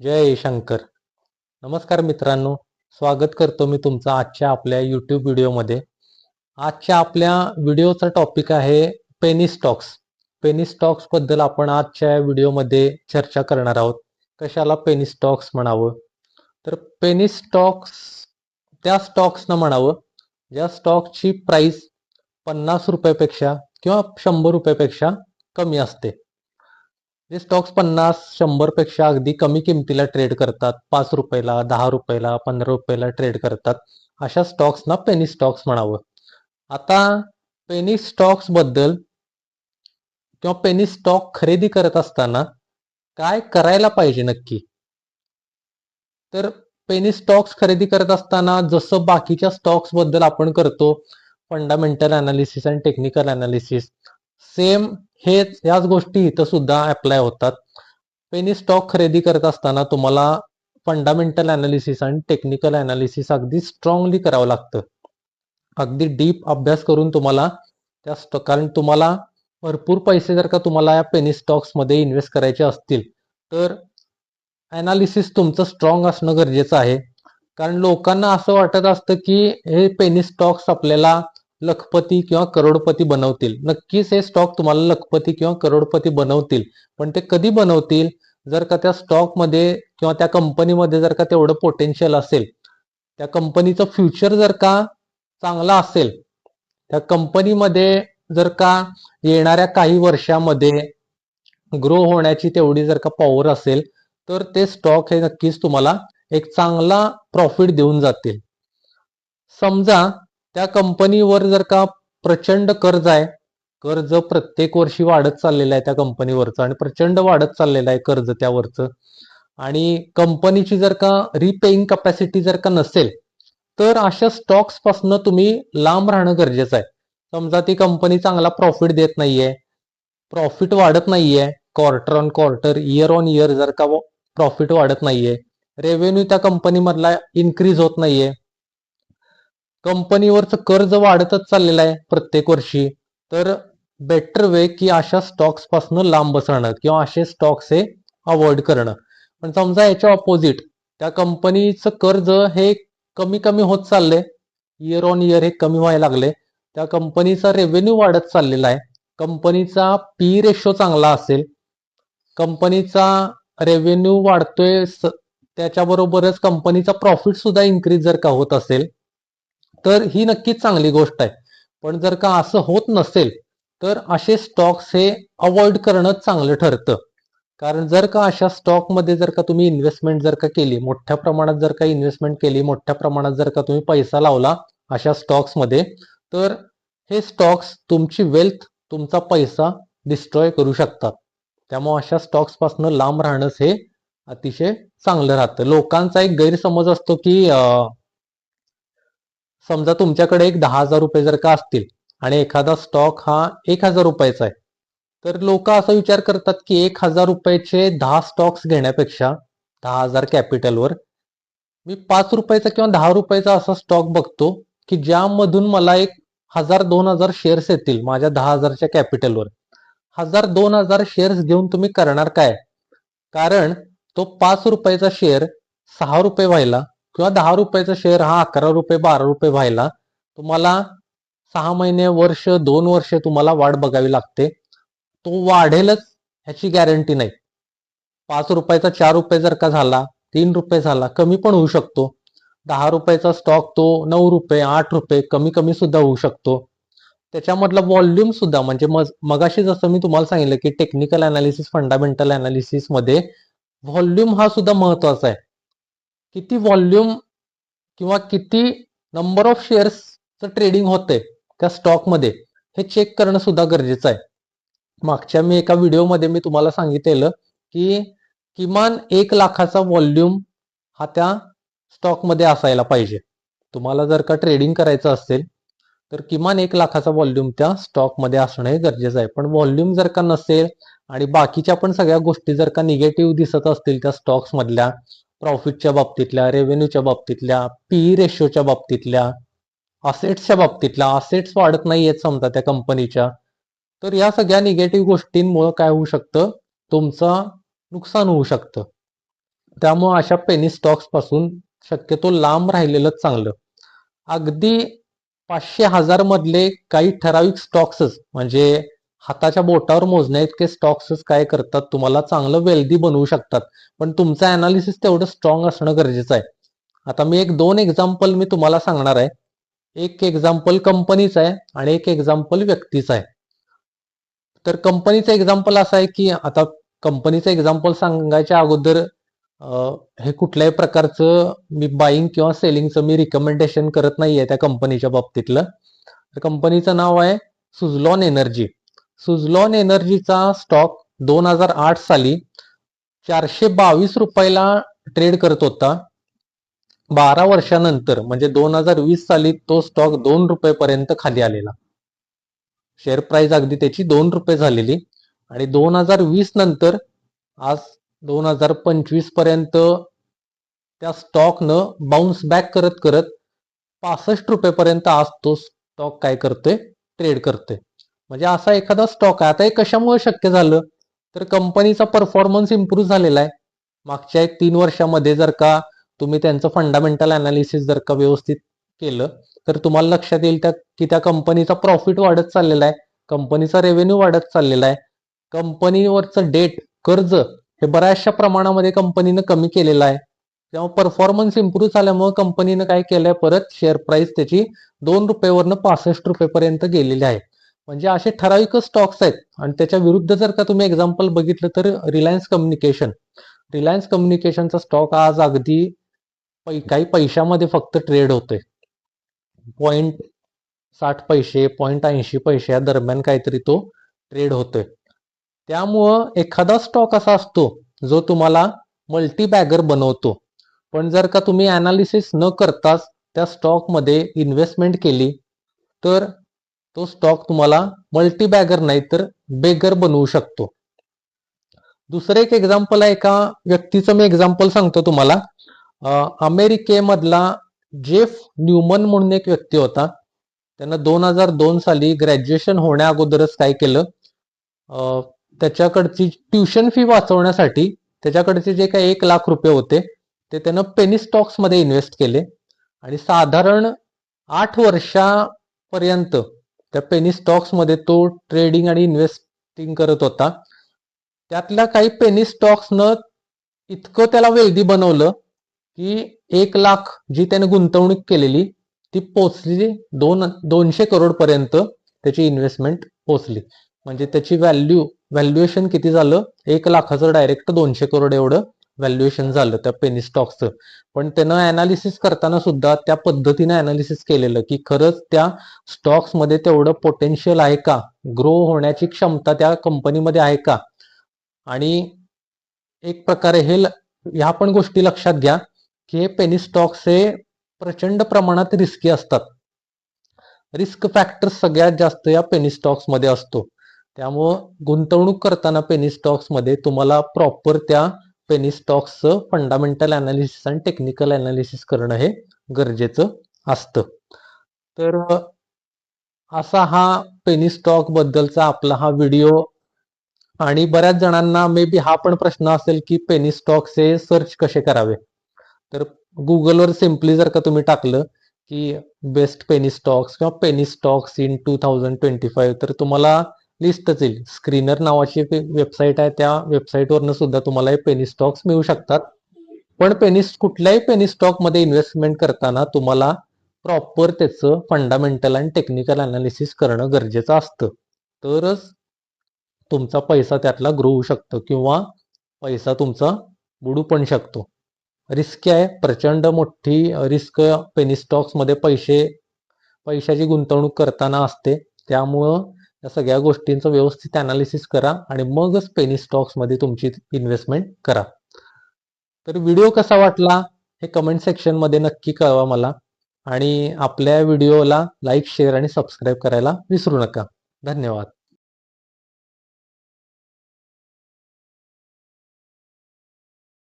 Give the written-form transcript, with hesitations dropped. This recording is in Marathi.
जय शंकर. नमस्कार मित्रांनो, स्वागत करतो मी तुमचं आजच्या आपल्या यूट्यूब व्हिडिओमध्ये. आजच्या आपल्या व्हिडिओचा टॉपिक आहे पेनी स्टॉक्स. पेनी स्टॉक्स बद्दल आपण आजच्या व्हिडिओमध्ये चर्चा करणार आहोत. कशाला पेनी स्टॉक्स म्हणावं? तर पेनी स्टॉक्स त्या स्टॉक्सना म्हणावं ज्या स्टॉकची प्राइस 50 रुपयापेक्षा किंवा 100 रुपयापेक्षा कमी असते. जे स्टॉक्स 50-100 पेक्षा अगदी कमी किमतीला ट्रेड करतात, 5 रुपयाला, 10 रुपयाला, 15 रुपयाला ट्रेड करतात, अशा स्टॉक्सना पेनी स्टॉक्स म्हणावं. आता पेनी स्टॉक्स बद्दल किंवा पेनी स्टॉक खरेदी करत असताना काय करायला पाहिजे नक्की? तर पेनी स्टॉक्स खरेदी करत असताना जसं बाकीच्या स्टॉक्स बद्दल आपण करतो, फंडामेंटल अनालिसिस आणि टेक्निकल अनालिसिस, सेम याच गोष्टी इथं सुद्धा अप्लाय होतात. पेनी स्टॉक खरेदी करत असताना तुम्हाला फंडामेंटल अनालिसिस आणि टेक्निकल अनालिसिस अगदी स्ट्रॉंगली करावं लागतं. अगदी डीप अभ्यास करून तुम्हाला कारण तुम्हाला भरपूर पैसे जर का तुम्हाला या पेनी स्टॉक्स मध्ये इन्व्हेस्ट करायचे असतील तर अनालिसिस तुमचं स्ट्रॉंग असणं गरजेचं आहे. कारण लोकांना असं वाटत असतं की हे पेनी स्टॉक्स आपल्याला लखपती किंवा करोडपती बनवतील. नक्कीच हे स्टॉक तुम्हाला लखपती किंवा करोडपती बनवतील, पण ते कधी बनवतील? जर का त्या स्टॉकमध्ये किंवा त्या कंपनीमध्ये जर का तेवढं पोटेन्शियल असेल, त्या कंपनीचं फ्युचर जर का चांगला असेल, त्या कंपनीमध्ये जर का येणाऱ्या काही वर्षामध्ये ग्रो होण्याची तेवढी जर का पॉवर असेल, तर ते स्टॉक हे नक्कीच तुम्हाला एक चांगला प्रॉफिट देऊन जातील. समजा त्या कंपनीवर जर का प्रचंड कर्ज आहे, कर्ज प्रत्येक वर्षी वाढत चाललेलं आहे त्या कंपनीवरचं आणि प्रचंड वाढत चाललेलं आहे कर्ज त्यावरचं, आणि कंपनीची जर का रिपेइंग कपॅसिटी जर का नसेल, तर अशा स्टॉक्स पासून तुम्ही लांब राहणं गरजेचं आहे. समजा ती कंपनी चांगला प्रॉफिट देत नाहीये, प्रॉफिट वाढत नाहीये, quarter on quarter, year on year जर का प्रॉफिट वाढत नाहीये, रेव्हेन्यू त्या कंपनी मधला इन्क्रीज होत नाहीये, कंपनीवरचं कर्ज वाढतच चाललेलं आहे प्रत्येक वर्षी, तर बेटर वे की अशा स्टॉक्स पासून लांब बसणं किंवा असे स्टॉक्स हे अवॉइड करणं. पण समजा याच्या ऑपोजिट त्या कंपनीचं कर्ज हे कमी कमी होत चाललंय, इयर ऑन इयर हे कमी व्हायला लागले, त्या कंपनीचा रेव्हेन्यू वाढत चाललेला आहे, कंपनीचा पी रेशो चांगला असेल, कंपनीचा रेव्हेन्यू वाढतोय, त्याच्याबरोबरच कंपनीचा प्रॉफिट सुद्धा इन्क्रीज जर का होत असेल, तर ही नक्कीच चांगली गोष्ट आहे. पण जर का असं होत नसेल, तर असे स्टॉक्स हे अवॉइड करणं चांगलं ठरतं. कारण जर का अशा स्टॉकमध्ये जर का तुम्ही इन्व्हेस्टमेंट जर का केली, मोठ्या प्रमाणात जर का इन्व्हेस्टमेंट केली, मोठ्या प्रमाणात जर का तुम्ही पैसा लावला अशा स्टॉक्समध्ये, तर हे स्टॉक्स तुमची वेल्थ, तुमचा पैसा डिस्ट्रॉय करू शकतात. त्यामुळे अशा स्टॉक्स पासून लांब राहणंच हे अतिशय चांगलं राहतं. लोकांचा एक गैरसमज असतो की समजा तुमच्याकडे एक 10,000 रुपये जर का असतील आणि एखादा स्टॉक हा 1,000 रुपयाचा आहे, तर लोक असा विचार करतात की 1,000 रुपयाचे 10 स्टॉक्स घेण्यापेक्षा 10,000 कॅपिटलवर मी 5 रुपयाचा किंवा 10 रुपयाचा असा स्टॉक बघतो की ज्यामधून मला 1,000-2,000 शेअर्स येतील माझ्या 10,000च्या कॅपिटलवर. 1,000-2,000 शेअर्स घेऊन तुम्ही करणार काय? कारण तो 5 रुपयाचा शेअर 6 रुपये व्हायला किंवा 10 रुपयाचा शेअर हा 11 रुपये 12 रुपये व्हायला तुम्हाला 6 महिने, वर्ष, 2 वर्ष तुम्हाला वाट बघावी लागते. तो वाढेलच ह्याची गॅरंटी नाही. 5 रुपयाचा 4 रुपये जर का झाला, 3 रुपये झाला, कमी पण होऊ शकतो. 10 रुपयाचा स्टॉक तो 9 रुपये, 8 रुपये कमी कमी सुद्धा होऊ शकतो. त्याच्यामधला व्हॉल्यूम सुद्धा, म्हणजे मगाशी जसं मी तुम्हाला सांगितलं की टेक्निकल अनालिसिस, फंडामेंटल अनालिसिस मध्ये व्हॉल्यूम हा सुद्धा महत्वाचा आहे. किती व्हॉल्यूम किंवा किती नंबर ऑफ शेअर्सचं ट्रेडिंग होतंय त्या स्टॉकमध्ये, हे चेक करणं सुद्धा गरजेचं आहे. मागच्या मी एका व्हिडिओमध्ये मी तुम्हाला सांगितलेलं की किमान 1,00,000चा व्हॉल्यूम हा त्या स्टॉकमध्ये असायला पाहिजे. तुम्हाला जर का ट्रेडिंग करायचं असेल तर किमान 1,00,000चा व्हॉल्यूम त्या स्टॉकमध्ये असणं हे गरजेचं आहे. पण व्हॉल्यूम जर का नसेल आणि बाकीच्या पण सगळ्या गोष्टी जर का निगेटिव्ह दिसत असतील त्या स्टॉक्स मधल्या, प्रॉफिटच्या बाबतीतल्या, रेव्हेन्यूच्या बाबतीतल्या, पीई रेशोच्या बाबतीतल्या, असेट्सच्या बाबतीतल्या, असेट्स वाढत नाहीयेत समजा त्या कंपनीच्या, तर या सगळ्या निगेटिव्ह गोष्टींमुळे काय होऊ शकतं, तुमचं नुकसान होऊ शकतं. त्यामुळे अशा पेनी स्टॉक्स पासून शक्यतो लांब राहिलेलं चांगलं. अगदी 500,000 मधले काही ठराविक स्टॉक्सच म्हणजे हाताच्या बोटावर मोजण्या इतके स्टॉक्सच काय करतात, तुम्हाला चांगलं वेल्दी बनवू शकतात. पण तुमचं अनालिसिस तेवढं स्ट्रॉंग असणं गरजेचं आहे. आता मी एक 2 एक्झाम्पल मी तुम्हाला सांगणार आहे. एक एक्झाम्पल कंपनीचं आहे आणि एक एक्झाम्पल व्यक्तीचं आहे. तर कंपनीचं एक्झाम्पल असं आहे की आता कंपनीचं एक्झाम्पल सांगायच्या अगोदर हे कुठल्याही प्रकारचं मी बाईंग किंवा सेलिंगचं मी रिकमेंडेशन करत नाहीये त्या कंपनीच्या बाबतीतलं. तर कंपनीचं नाव आहे सुझलॉन एनर्जी. सुझलॉन एनर्जीचा स्टॉक 2008 साली 422 रुपयाला ट्रेड करत होता. 12 वर्षानंतर म्हणजे 2020 साली तो स्टॉक 2 रुपयेपर्यंत खाली आलेला. शेअर प्राइस अगदी त्याची 2 रुपये झालेली आणि 2020 नंतर आज 2025 पर्यंत त्या स्टॉकनं बाउन्स बॅक करत करत 65 रुपयेपर्यंत आज तो स्टॉक काय करतोय, ट्रेड करतोय. म्हणजे असा एखादा स्टॉक आहे. आता हे कशामुळे शक्य झालं, तर कंपनीचा परफॉर्मन्स इम्प्रूव्ह झालेला आहे. मागच्या 3 वर्षामध्ये जर का तुम्ही त्यांचं फंडामेंटल अनालिसिस जर का व्यवस्थित केलं तर तुम्हाला लक्षात येईल की त्या कंपनीचा प्रॉफिट वाढत चाललेला आहे, कंपनीचा रेव्हेन्यू वाढत चाललेला आहे, कंपनीवरचं डेट कर्ज हे बऱ्याचशा प्रमाणामध्ये कंपनीनं कमी केलेलं आहे. तेव्हा परफॉर्मन्स इम्प्रूव्ह झाल्यामुळे कंपनीनं काय केलंय, परत शेअर प्राइस त्याची 2 रुपयेवरनं 65 रुपयेपर्यंत गेलेली आहे. म्हणजे असे ठराविक स्टॉक्स आहेत. आणि त्याच्या विरुद्ध जर का तुम्ही एक्झाम्पल बघितलं तर रिलायन्स कम्युनिकेशनचा स्टॉक आज अगदी काही पैशामध्ये फक्त ट्रेड होतोय. 0.60 पैसे 0.80 पैसे या दरम्यान काहीतरी तो ट्रेड होतोय. त्यामुळं एखादा स्टॉक असा असतो जो तुम्हाला मल्टीबॅगर बनवतो. पण जर का तुम्ही अनालिसिस न करताच त्या स्टॉकमध्ये इन्व्हेस्टमेंट केली तर तो स्टॉक तुम्हाला मल्टीबॅगर नाही तर बेगर बनवू शकतो. दुसरं एक एक्झाम्पल आहे, एका व्यक्तीचं मी एक्झाम्पल सांगतो तुम्हाला. अमेरिकेमधला जेफ न्यूमन म्हणून एक व्यक्ती होता. त्यानं 2002 साली ग्रॅज्युएशन होण्या अगोदरच काय केलं, त्याच्याकडची ट्युशन फी वाचवण्यासाठी त्याच्याकडचे जे काही 1 लाख रुपये होते ते त्यानं पेनी स्टॉक्स मध्ये इन्व्हेस्ट केले आणि साधारण 8 वर्षापर्यंत त्या पेनी स्टॉक्स मध्ये तो ट्रेडिंग आणि इन्व्हेस्टिंग करत होता. त्यातल्या काही पेनी स्टॉक्सनं इतकं त्याला वेल्दी बनवलं की 1 लाख जी त्याने गुंतवणूक केलेली ती पोचली 200 करोड पर्यंत त्याची इन्व्हेस्टमेंट पोचली. म्हणजे त्याची व्हॅल्युएशन किती झालं, 1 लाखाचं डायरेक्ट 200 करोड एवढं व्हॅल्युएशन झालं त्या पेनी स्टॉक्सचं. पण त्यानं अनालिसिस करताना सुद्धा त्या पद्धतीने अनालिसिस केलेलं की खरंच त्या स्टॉक्स मध्ये तेवढं पोटेन्शियल आहे का, ग्रो होण्याची क्षमता त्या कंपनीमध्ये आहे का. आणि एक प्रकारे ह्या पण गोष्टी लक्षात घ्या की हे पेनी स्टॉक्स हे प्रचंड प्रमाणात रिस्की असतात. रिस्क फॅक्टर सगळ्यात जास्त या पेनी स्टॉक्स मध्ये असतो. त्यामुळं गुंतवणूक करताना पेनी स्टॉक्स मध्ये तुम्हाला प्रॉपर त्या पेनी स्टॉक्सचं फंडामेंटल अनालिसिस आणि टेक्निकल अनालिसिस करणं हे गरजेचं असतं. तर असा हा पेनी स्टॉक बद्दलचा आपला हा व्हिडिओ. आणि बऱ्याच जणांना मे बी हा पण प्रश्न असेल की पेनी स्टॉक्स हे सर्च कसे करावे. तर गुगलवर सिम्पली जर का तुम्ही टाकलं की बेस्ट पेनी स्टॉक्स किंवा पेनी स्टॉक्स इन 2025 तर तुम्हाला लिस्टच येईल. स्क्रीनर नावाची वेबसाईट आहे, त्या वेबसाईटवरनं सुद्धा तुम्हाला हे पेनी स्टॉक्स मिळू शकतात. पण कुठल्याही पेनी स्टॉक मध्ये इन्व्हेस्टमेंट करताना तुम्हाला प्रॉपर त्याचं फंडामेंटल आणि टेक्निकल अनालिसिस करणं गरजेचं असतं. तरच तुमचा पैसा त्यातला ग्रो होऊ शकतो किंवा पैसा तुमचा बुडू पण शकतो. रिस्क आहे, प्रचंड मोठी रिस्क पेनी स्टॉक्स मध्ये पैशाची गुंतवणूक करताना असते. त्यामुळं या सगळ्या गोष्टींचं व्यवस्थित अनालिसिस करा आणि मगच पेनी स्टॉक्स मध्ये तुमची इन्व्हेस्टमेंट करा. तर व्हिडिओ कसा वाटला हे कमेंट सेक्शन मध्ये नक्की कळवा मला. आणि आपल्या व्हिडिओला लाईक, शेअर आणि सबस्क्राईब करायला विसरू नका. धन्यवाद.